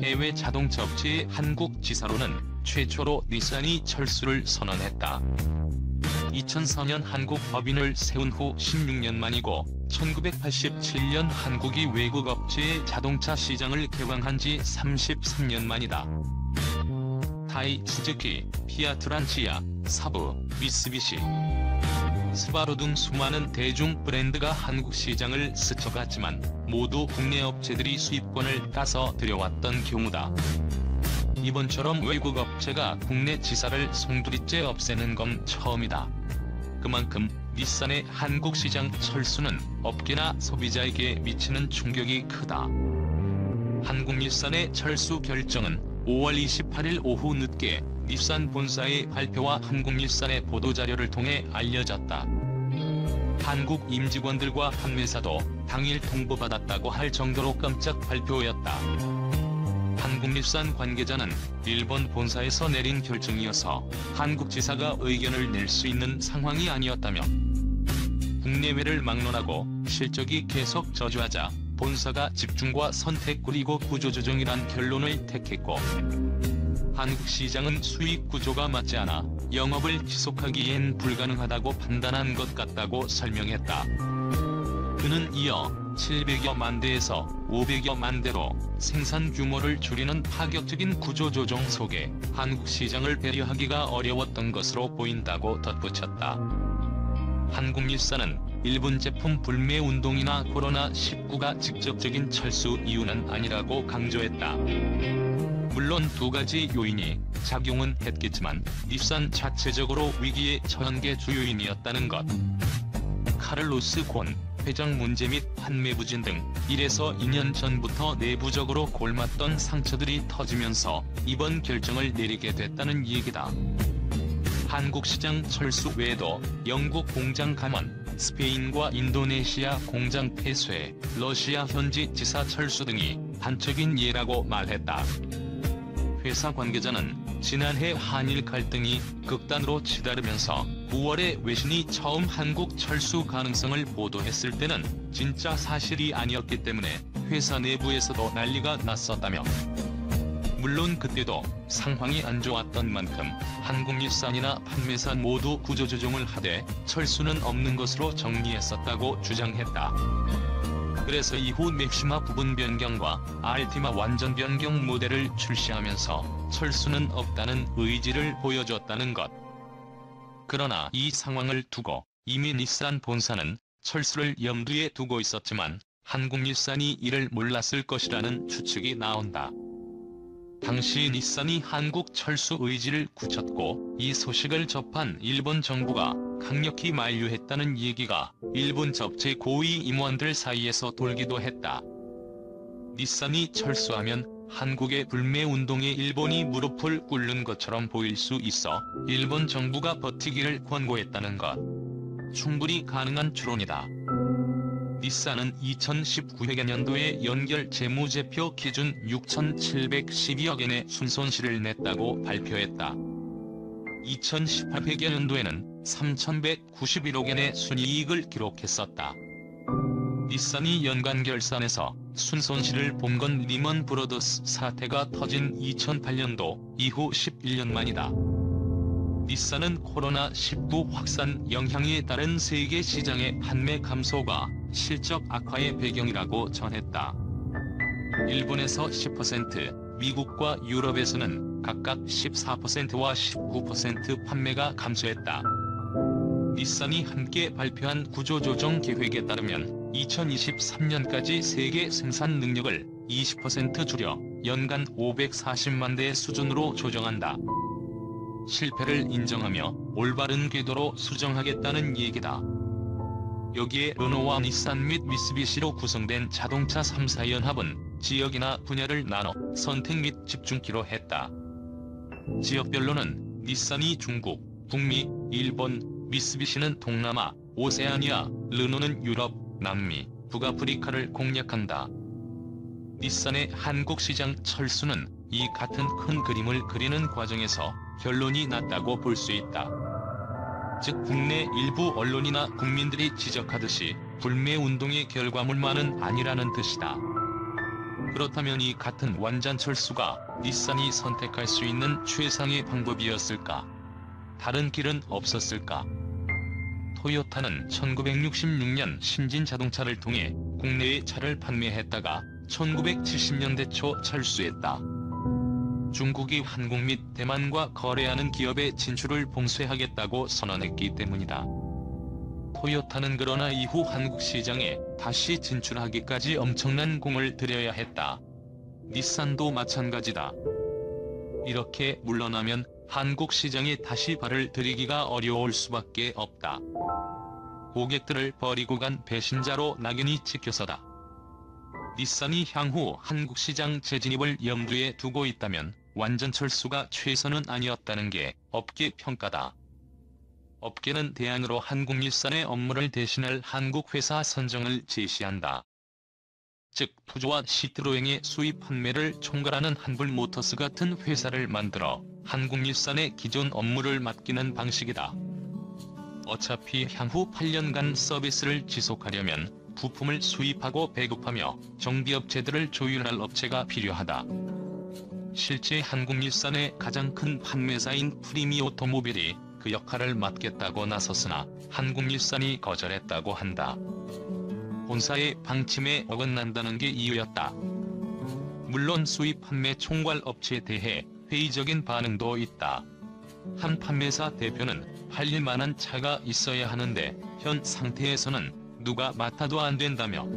해외 자동차 업체의 한국 지사로는 최초로 닛산이 철수를 선언했다. 2004년 한국 법인을 세운 후 16년 만이고 1987년 한국이 외국 업체의 자동차 시장을 개방한 지 33년 만이다. 타이, 스즈키, 피아트 란치아, 사부, 미쓰비시, 스바루 등 수많은 대중 브랜드가 한국 시장을 스쳐갔지만 모두 국내 업체들이 수입권을 따서 들여왔던 경우다. 이번처럼 외국 업체가 국내 지사를 송두리째 없애는 건 처음이다. 그만큼 닛산의 한국 시장 철수는 업계나 소비자에게 미치는 충격이 크다. 한국닛산의 철수 결정은 5월 28일 오후 늦게 닛산 본사의 발표와 한국닛산의 보도자료를 통해 알려졌다. 한국 임직원들과 판매사도 당일 통보받았다고 할 정도로 깜짝 발표였다. 한국닛산 관계자는 일본 본사에서 내린 결정이어서 한국 지사가 의견을 낼 수 있는 상황이 아니었다며 국내외를 막론하고 실적이 계속 저조하자 본사가 집중과 선택 그리고 구조조정이란 결론을 택했고 한국 시장은 수익 구조가 맞지 않아 영업을 지속하기엔 불가능하다고 판단한 것 같다고 설명했다. 그는 이어 700여만 대에서 500여만 대로 생산 규모를 줄이는 파격적인 구조조정 속에 한국 시장을 배려하기가 어려웠던 것으로 보인다고 덧붙였다. 한국닛산은 일본 제품 불매 운동이나 코로나19가 직접적인 철수 이유는 아니라고 강조했다. 물론 두 가지 요인이 작용은 했겠지만 닛산 자체적으로 위기에 처한 게 주요인이었다는 것. 카를로스 곤 회장 문제 및 판매 부진 등 1에서 2년 전부터 내부적으로 골맞던 상처들이 터지면서 이번 결정을 내리게 됐다는 얘기다. 한국 시장 철수 외에도 영국 공장 감원, 스페인과 인도네시아 공장 폐쇄, 러시아 현지 지사 철수 등이 단적인 예라고 말했다. 회사 관계자는 지난해 한일 갈등이 극단으로 치달으면서 9월에 외신이 처음 한국 철수 가능성을 보도했을 때는 진짜 사실이 아니었기 때문에 회사 내부에서도 난리가 났었다며 물론 그때도 상황이 안 좋았던 만큼 한국닛산이나 판매사 모두 구조조정을 하되 철수는 없는 것으로 정리했었다고 주장했다. 그래서 이후 맥시마 부분 변경과 알티마 완전 변경 모델을 출시하면서 철수는 없다는 의지를 보여줬다는 것. 그러나 이 상황을 두고 이미 닛산 본사는 철수를 염두에 두고 있었지만 한국닛산이 이를 몰랐을 것이라는 추측이 나온다. 당시 닛산이 한국 철수 의지를 굳혔고 이 소식을 접한 일본 정부가 강력히 만류했다는 얘기가 일본 접체 고위 임원들 사이에서 돌기도 했다. 닛산이 철수하면 한국의 불매 운동에 일본이 무릎을 꿇는 것처럼 보일 수 있어 일본 정부가 버티기를 권고했다는 것. 충분히 가능한 추론이다. 닛산은 2019회계년도에 연결 재무제표 기준 6,712억엔의 순손실을 냈다고 발표했다. 2018회계년도에는 3,191억엔의 순이익을 기록했었다. 닛산이 연간 결산에서 순손실을 본 건 리먼 브러더스 사태가 터진 2008년도 이후 11년 만이다. 닛산은 코로나19 확산 영향에 따른 세계 시장의 판매 감소가 실적 악화의 배경이라고 전했다. 일본에서 10%, 미국과 유럽에서는 각각 14%와 19% 판매가 감소했다. 닛산이 함께 발표한 구조조정 계획에 따르면 2023년까지 세계 생산 능력을 20% 줄여 연간 540만 대 수준으로 조정한다. 실패를 인정하며 올바른 궤도로 수정하겠다는 얘기다. 여기에 르노와 닛산 및 미쓰비시로 구성된 자동차 3사 연합은 지역이나 분야를 나눠 선택 및 집중키로 했다. 지역별로는 닛산이 중국, 북미, 일본, 미쓰비시는 동남아, 오세아니아, 르노는 유럽, 남미, 북아프리카를 공략한다. 닛산의 한국 시장 철수는 이 같은 큰 그림을 그리는 과정에서 결론이 났다고 볼 수 있다. 즉 국내 일부 언론이나 국민들이 지적하듯이 불매운동의 결과물만은 아니라는 뜻이다. 그렇다면 이 같은 완전 철수가 닛산이 선택할 수 있는 최상의 방법이었을까? 다른 길은 없었을까? 토요타는 1966년 신진 자동차를 통해 국내에 차를 판매했다가 1970년대 초 철수했다. 중국이 한국 및 대만과 거래하는 기업의 진출을 봉쇄하겠다고 선언했기 때문이다. 토요타는 그러나 이후 한국 시장에 다시 진출하기까지 엄청난 공을 들여야 했다. 닛산도 마찬가지다. 이렇게 물러나면 한국 시장에 다시 발을 들이기가 어려울 수밖에 없다. 고객들을 버리고 간 배신자로 낙인이 찍혀서다. 닛산이 향후 한국 시장 재진입을 염두에 두고 있다면 완전 철수가 최선은 아니었다는 게 업계 평가다. 업계는 대안으로 한국닛산의 업무를 대신할 한국 회사 선정을 제시한다. 즉 푸조와 시트로eng의 수입 판매를 총괄하는 한불모터스 같은 회사를 만들어 한국닛산의 기존 업무를 맡기는 방식이다. 어차피 향후 8년간 서비스를 지속하려면 부품을 수입하고 배급하며 정비업체들을 조율할 업체가 필요하다. 실제 한국닛산의 가장 큰 판매사인 프리미오토모빌이 그 역할을 맡겠다고 나섰으나 한국닛산이 거절했다고 한다. 본사의 방침에 어긋난다는 게 이유였다. 물론 수입 판매 총괄 업체에 대해 회의적인 반응도 있다. 한 판매사 대표는 팔릴 만한 차가 있어야 하는데 현 상태에서는 누가 맡아도 안 된다며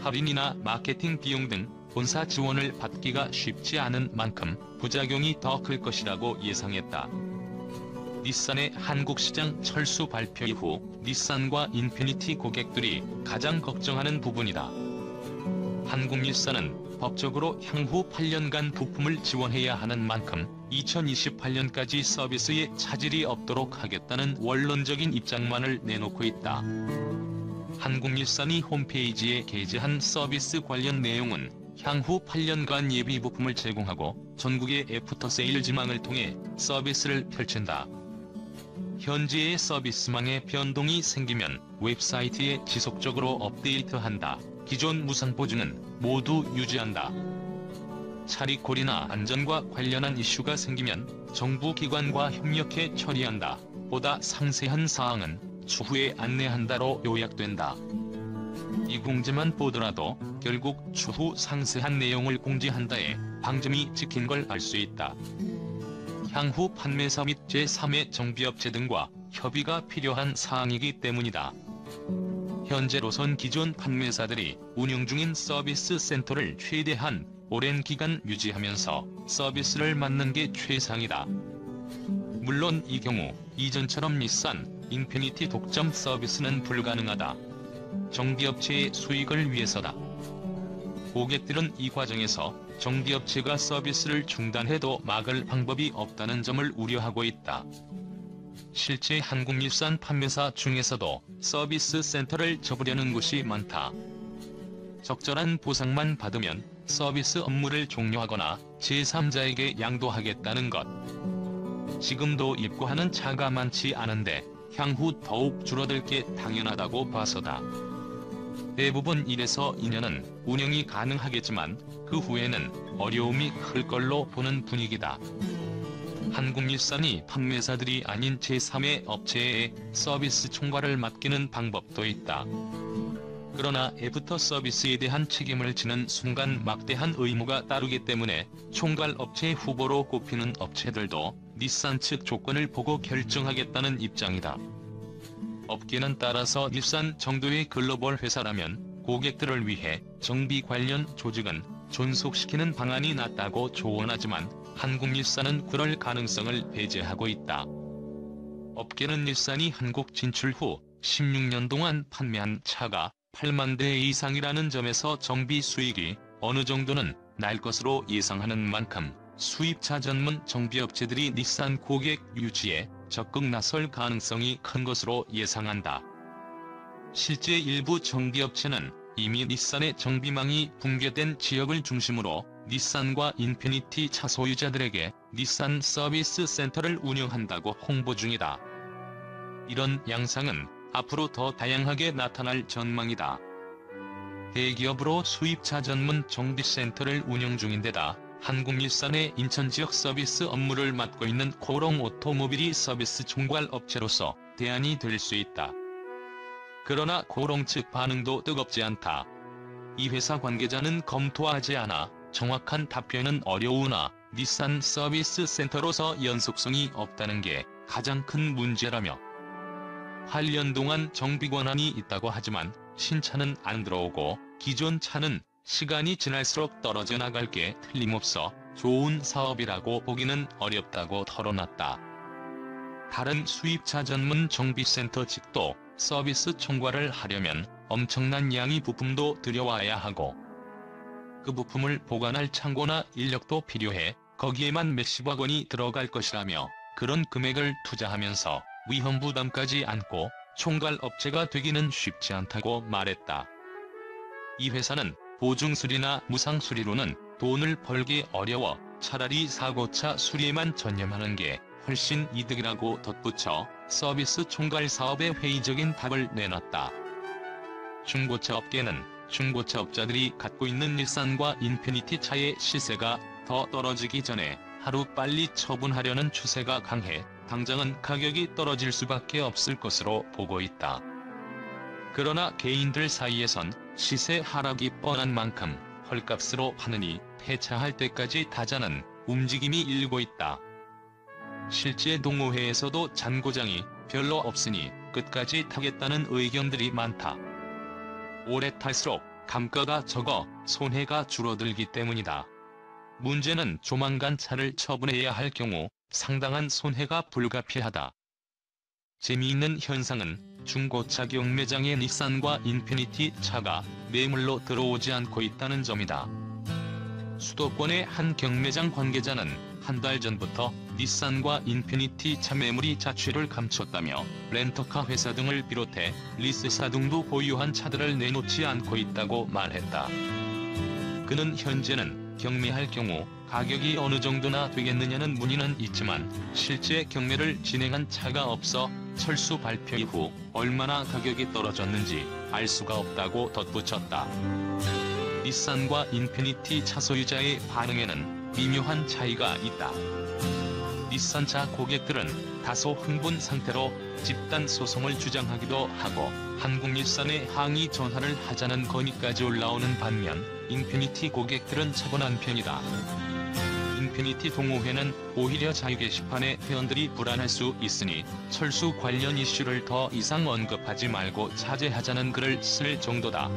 할인이나 마케팅 비용 등 본사 지원을 받기가 쉽지 않은 만큼 부작용이 더 클 것이라고 예상했다. 닛산의 한국시장 철수 발표 이후 닛산과 인피니티 고객들이 가장 걱정하는 부분이다. 한국닛산은 법적으로 향후 8년간 부품을 지원해야 하는 만큼 2028년까지 서비스에 차질이 없도록 하겠다는 원론적인 입장만을 내놓고 있다. 한국닛산이 홈페이지에 게재한 서비스 관련 내용은 향후 8년간 예비 부품을 제공하고 전국의 애프터세일즈망을 통해 서비스를 펼친다. 현재의 서비스망에 변동이 생기면 웹사이트에 지속적으로 업데이트한다. 기존 무상 보증은 모두 유지한다. 차리콜이나 안전과 관련한 이슈가 생기면 정부 기관과 협력해 처리한다. 보다 상세한 사항은 추후에 안내한다로 요약된다. 이 공지만 보더라도 결국 추후 상세한 내용을 공지한다에 방점이 찍힌 걸 알 수 있다. 향후 판매사 및 제3의 정비업체 등과 협의가 필요한 사항이기 때문이다. 현재로선 기존 판매사들이 운영 중인 서비스 센터를 최대한 오랜 기간 유지하면서 서비스를 맡는 게 최상이다. 물론 이 경우 이전처럼 닛산, 인피니티 독점 서비스는 불가능하다. 정비업체의 수익을 위해서다. 고객들은 이 과정에서 정비업체가 서비스를 중단해도 막을 방법이 없다는 점을 우려하고 있다. 실제 한국닛산 판매사 중에서도 서비스 센터를 접으려는 곳이 많다. 적절한 보상만 받으면 서비스 업무를 종료하거나 제3자에게 양도하겠다는 것. 지금도 입고하는 차가 많지 않은데 향후 더욱 줄어들 게 당연하다고 봐서다. 대부분 1에서 2년은 운영이 가능하겠지만 그 후에는 어려움이 클 걸로 보는 분위기다. 한국닛산이 판매사들이 아닌 제3의 업체에 서비스 총괄을 맡기는 방법도 있다. 그러나 애프터 서비스에 대한 책임을 지는 순간 막대한 의무가 따르기 때문에 총괄 업체 후보로 꼽히는 업체들도 닛산 측 조건을 보고 결정하겠다는 입장이다. 업계는 따라서 닛산 정도의 글로벌 회사라면 고객들을 위해 정비 관련 조직은 존속시키는 방안이 낫다고 조언하지만 한국닛산은 그럴 가능성을 배제하고 있다. 업계는 닛산이 한국 진출 후 16년 동안 판매한 차가 8만 대 이상이라는 점에서 정비 수익이 어느 정도는 날 것으로 예상하는 만큼 수입차 전문 정비업체들이 닛산 고객 유치에 적극 나설 가능성이 큰 것으로 예상한다. 실제 일부 정비업체는 이미 닛산의 정비망이 붕괴된 지역을 중심으로 닛산과 인피니티 차 소유자들에게 닛산 서비스 센터를 운영한다고 홍보 중이다. 이런 양상은 앞으로 더 다양하게 나타날 전망이다. 대기업으로 수입차 전문 정비센터를 운영 중인데다 한국일산의 인천 지역 서비스 업무를 맡고 있는 코롱 오토모빌이 서비스 총괄 업체로서 대안이 될 수 있다. 그러나 코롱 측 반응도 뜨겁지 않다. 이 회사 관계자는 검토하지 않아 정확한 답변은 어려우나 닛산 서비스 센터로서 연속성이 없다는 게 가장 큰 문제라며 8년 동안 정비 권한이 있다고 하지만 신차는 안 들어오고 기존 차는 시간이 지날수록 떨어져 나갈 게 틀림없어 좋은 사업이라고 보기는 어렵다고 털어놨다. 다른 수입차 전문 정비센터 측도 서비스 총괄을 하려면 엄청난 양의 부품도 들여와야 하고 그 부품을 보관할 창고나 인력도 필요해 거기에만 몇십억 원이 들어갈 것이라며 그런 금액을 투자하면서 위험 부담까지 안고 총괄 업체가 되기는 쉽지 않다고 말했다. 이 회사는 보증수리나 무상수리로는 돈을 벌기 어려워 차라리 사고차 수리에만 전념하는 게 훨씬 이득이라고 덧붙여 서비스 총괄 사업에 회의적인 답을 내놨다. 중고차 업계는 중고차 업자들이 갖고 있는 닛산과 인피니티 차의 시세가 더 떨어지기 전에 하루빨리 처분하려는 추세가 강해 당장은 가격이 떨어질 수밖에 없을 것으로 보고 있다. 그러나 개인들 사이에선 시세 하락이 뻔한 만큼 헐값으로 파느니 폐차할 때까지 타자는 움직임이 일고 있다. 실제 동호회에서도 잔고장이 별로 없으니 끝까지 타겠다는 의견들이 많다. 오래 탈수록 감가가 적어 손해가 줄어들기 때문이다. 문제는 조만간 차를 처분해야 할 경우 상당한 손해가 불가피하다. 재미있는 현상은 중고차 경매장에 닛산과 인피니티 차가 매물로 들어오지 않고 있다는 점이다. 수도권의 한 경매장 관계자는 한 달 전부터 닛산과 인피니티 차 매물이 자취를 감췄다며 렌터카 회사 등을 비롯해 리스사 등도 보유한 차들을 내놓지 않고 있다고 말했다. 그는 현재는 경매할 경우 가격이 어느 정도나 되겠느냐는 문의는 있지만 실제 경매를 진행한 차가 없어 철수 발표 이후 얼마나 가격이 떨어졌는지 알 수가 없다고 덧붙였다. 닛산과 인피니티 차 소유자의 반응에는 미묘한 차이가 있다. 닛산차 고객들은 다소 흥분 상태로 집단 소송을 주장하기도 하고 한국일산에 항의 전화를 하자는 건의까지 올라오는 반면 인피니티 고객들은 차분한 편이다. 인피니티 동호회는 오히려 자유 게시판에 회원들이 불안할 수 있으니 철수 관련 이슈를 더 이상 언급하지 말고 자제하자는 글을 쓸 정도다.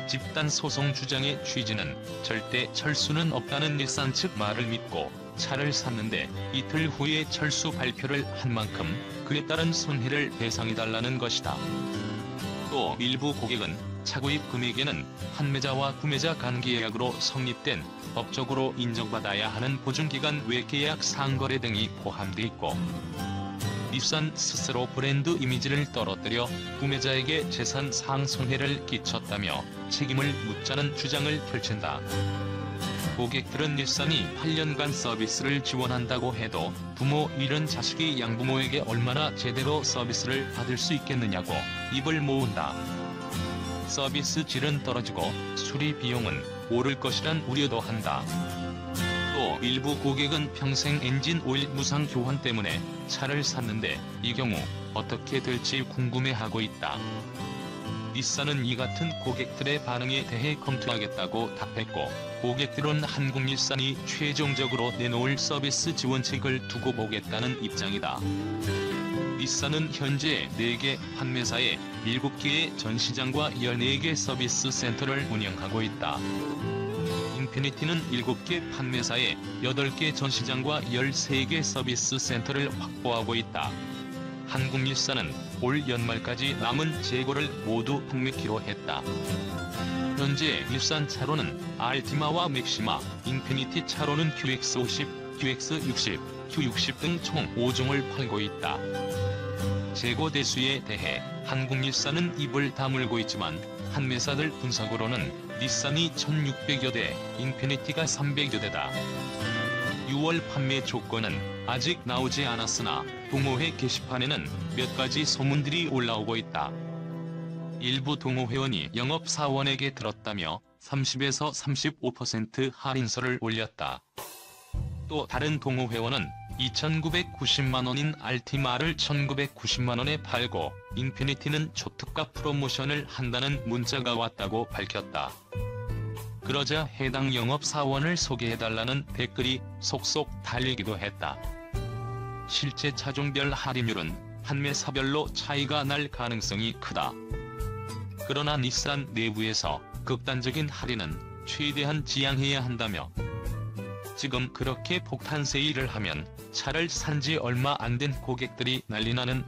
집단 소송 주장의 취지는 절대 철수는 없다는 닛산 측 말을 믿고 차를 샀는데 이틀 후에 철수 발표를 한 만큼 그에 따른 손해를 배상해달라는 것이다. 또 일부 고객은 차구입 금액에는 판매자와 구매자 간계약으로 성립된 법적으로 인정받아야 하는 보증기간 외 계약 상거래 등이 포함돼 있고 닛산 스스로 브랜드 이미지를 떨어뜨려 구매자에게 재산 상손해를 끼쳤다며 책임을 묻자는 주장을 펼친다. 고객들은 닛산이 8년간 서비스를 지원한다고 해도 부모 잃은 자식이 양부모에게 얼마나 제대로 서비스를 받을 수 있겠느냐고 입을 모은다. 서비스 질은 떨어지고 수리 비용은 오를 것이란 우려도 한다. 또 일부 고객은 평생 엔진 오일 무상 교환 때문에 차를 샀는데 이 경우 어떻게 될지 궁금해하고 있다. 닛산은 이 같은 고객들의 반응에 대해 검토하겠다고 답했고 고객들은 한국일산이 최종적으로 내놓을 서비스 지원책을 두고 보겠다는 입장이다. 닛산은 현재 4개 판매사에 7개의 전시장과 14개 서비스 센터를 운영하고 있다. 인피니티는 7개 판매사에 8개 전시장과 13개 서비스 센터를 확보하고 있다. 한국일산은 올 연말까지 남은 재고를 모두 판매키로 했다. 현재 일산 차로는 알티마와 맥시마, 인피니티 차로는 QX50, QX60, Q60 등 총 5종을 팔고 있다. 재고 대수에 대해 한국일산은 입을 다물고 있지만 판매사들 분석으로는 닛산이 1600여 대, 인피니티가 300여 대다. 6월 판매 조건은 아직 나오지 않았으나 동호회 게시판에는 몇 가지 소문들이 올라오고 있다. 일부 동호회원이 영업사원에게 들었다며 30에서 35% 할인서를 올렸다. 또 다른 동호회원은 2,990만원인 알티마를 1,990만원에 팔고 인피니티는 초특가 프로모션을 한다는 문자가 왔다고 밝혔다. 그러자 해당 영업사원을 소개해달라는 댓글이 속속 달리기도 했다. 실제 차종별 할인율은 판매사별로 차이가 날 가능성이 크다. 그러나 닛산 내부에서 극단적인 할인은 최대한 지양해야 한다며 지금 그렇게 폭탄 세일을 하면 차를 산 지 얼마 안 된 고객들이 난리나는